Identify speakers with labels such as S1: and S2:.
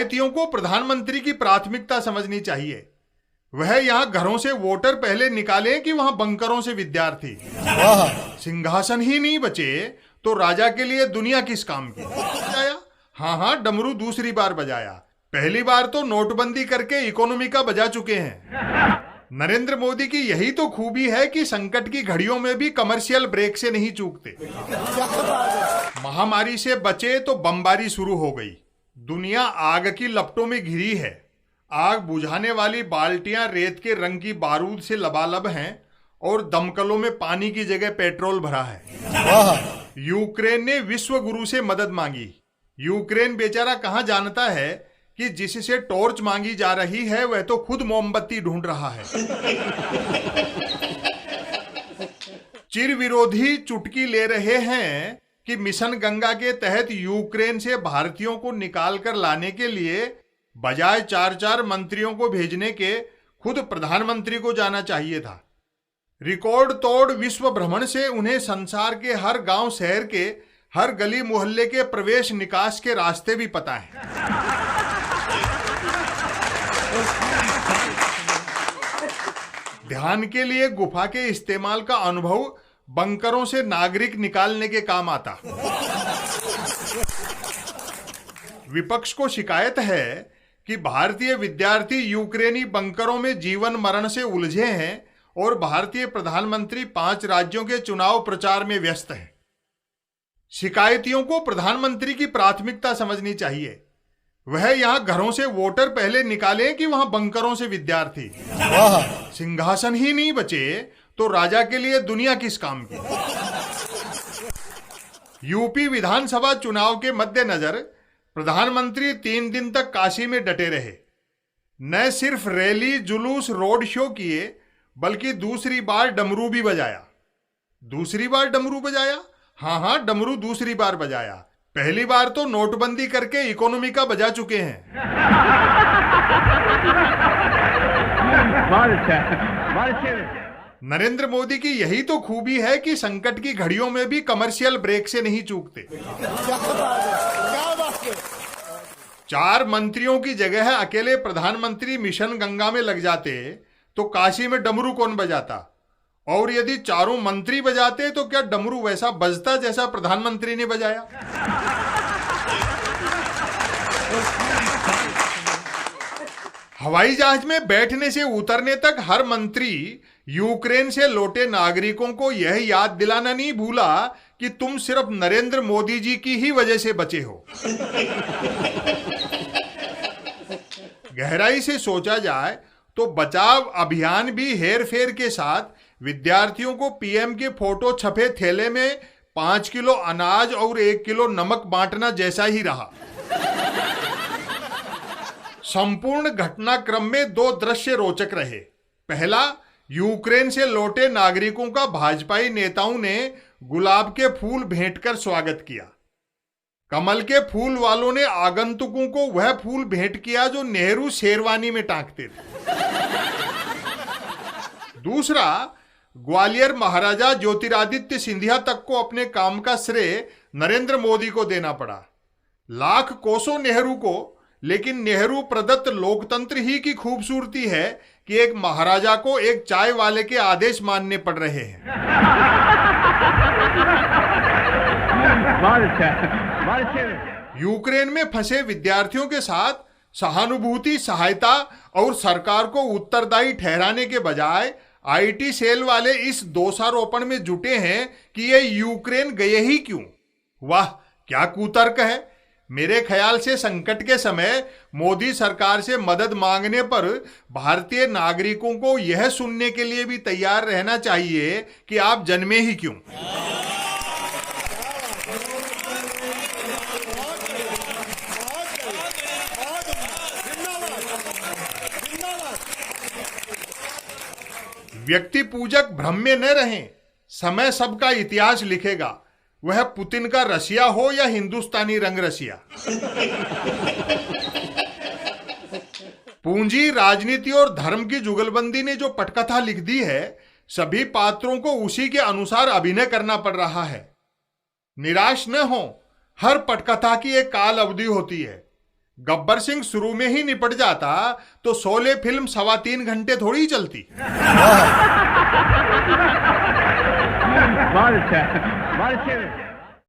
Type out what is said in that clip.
S1: शिकायतियों को प्रधानमंत्री की प्राथमिकता समझनी चाहिए। वह यहाँ घरों से वोटर पहले निकाले कि वहां बंकरों से विद्यार्थी। सिंहासन ही नहीं बचे तो राजा के लिए दुनिया किस काम की। बजाया, हाँ, डमरू दूसरी बार बजाया। पहली बार तो नोटबंदी करके इकोनॉमी का बजा चुके हैं। नरेंद्र मोदी की यही तो खूबी है कि संकट की घड़ियों में भी कमर्शियल ब्रेक से नहीं चूकते। महामारी से बचे तो बमबारी शुरू हो गई। दुनिया आग की लपटों में घिरी है। आग बुझाने वाली बाल्टियां रेत के रंग की बारूद से लबालब हैं और दमकलों में पानी की जगह पेट्रोल भरा है। यूक्रेन ने विश्व गुरु से मदद मांगी। यूक्रेन बेचारा कहां जानता है कि जिससे टॉर्च मांगी जा रही है वह तो खुद मोमबत्ती ढूंढ रहा है। चिर विरोधी चुटकी ले रहे हैं कि मिशन गंगा के तहत यूक्रेन से भारतीयों को निकाल कर लाने के लिए बजाय 4-4 मंत्रियों को भेजने के खुद प्रधानमंत्री को जाना चाहिए था। रिकॉर्ड तोड़ विश्व भ्रमण से उन्हें संसार के हर गांव शहर के हर गली मोहल्ले के प्रवेश निकास के रास्ते भी पता है। ध्यान के लिए गुफा के इस्तेमाल का अनुभव बंकरों से नागरिक निकालने के काम आता। विपक्ष को शिकायत है कि भारतीय विद्यार्थी यूक्रेनी बंकरों में जीवन मरण से उलझे हैं और भारतीय प्रधानमंत्री 5 राज्यों के चुनाव प्रचार में व्यस्त हैं। शिकायतियों को प्रधानमंत्री की प्राथमिकता समझनी चाहिए। वह यहाँ घरों से वोटर पहले निकाले कि वहां बंकरों से विद्यार्थी। सिंहासन ही नहीं बचे तो राजा के लिए दुनिया किस काम की। यूपी विधानसभा चुनाव के मद्देनजर प्रधानमंत्री 3 दिन तक काशी में डटे रहे। न सिर्फ रैली जुलूस रोड शो किए बल्कि दूसरी बार डमरू भी बजाया। दूसरी बार डमरू बजाया, हाँ, डमरू दूसरी बार बजाया। पहली बार तो नोटबंदी करके इकोनॉमी का बजा चुके हैं। नरेंद्र मोदी की यही तो खूबी है कि संकट की घड़ियों में भी कमर्शियल ब्रेक से नहीं चूकते। 4 मंत्रियों की जगह अकेले प्रधानमंत्री मिशन गंगा में लग जाते तो काशी में डमरू कौन बजाता, और यदि 4 मंत्री बजाते तो क्या डमरू वैसा बजता जैसा प्रधानमंत्री ने बजाया। हवाई जहाज में बैठने से उतरने तक हर मंत्री यूक्रेन से लौटे नागरिकों को यह याद दिलाना नहीं भूला कि तुम सिर्फ नरेंद्र मोदी जी की ही वजह से बचे हो। गहराई से सोचा जाए तो बचाव अभियान भी हेर फेर के साथ विद्यार्थियों को पीएम के फोटो छपे थैले में 5 किलो अनाज और 1 किलो नमक बांटना जैसा ही रहा। संपूर्ण घटनाक्रम में 2 दृश्य रोचक रहे। पहला, यूक्रेन से लौटे नागरिकों का भाजपाई नेताओं ने गुलाब के फूल भेंट कर स्वागत किया। कमल के फूल वालों ने आगंतुकों को वह फूल भेंट किया जो नेहरू शेरवानी में टांगते थे। दूसरा, ग्वालियर महाराजा ज्योतिरादित्य सिंधिया तक को अपने काम का श्रेय नरेंद्र मोदी को देना पड़ा। लाख कोसों नेहरू को, लेकिन नेहरू प्रदत्त लोकतंत्र ही की खूबसूरती है कि एक महाराजा को एक चाय वाले के आदेश मानने पड़ रहे हैं। यूक्रेन में फंसे विद्यार्थियों के साथ सहानुभूति, सहायता और सरकार को उत्तरदायी ठहराने के बजाय आईटी सेल वाले इस दोषारोपण में जुटे हैं कि ये यूक्रेन गए ही क्यों। वाह, क्या कुतर्क है। मेरे ख्याल से संकट के समय मोदी सरकार से मदद मांगने पर भारतीय नागरिकों को यह सुनने के लिए भी तैयार रहना चाहिए कि आप जन्मे ही क्यों। व्यक्ति पूजक भ्रम में न रहें। समय सबका इतिहास लिखेगा, वह पुतिन का रसिया हो या हिंदुस्तानी रंग रसिया। पूंजी, राजनीति और धर्म की जुगलबंदी ने जो पटकथा लिख दी है, सभी पात्रों को उसी के अनुसार अभिनय करना पड़ रहा है। निराश न हो, हर पटकथा की एक काल अवधि होती है। गब्बर सिंह शुरू में ही निपट जाता तो शोले फिल्म 3.25 घंटे थोड़ी ही चलती।
S2: बहुत अच्छा।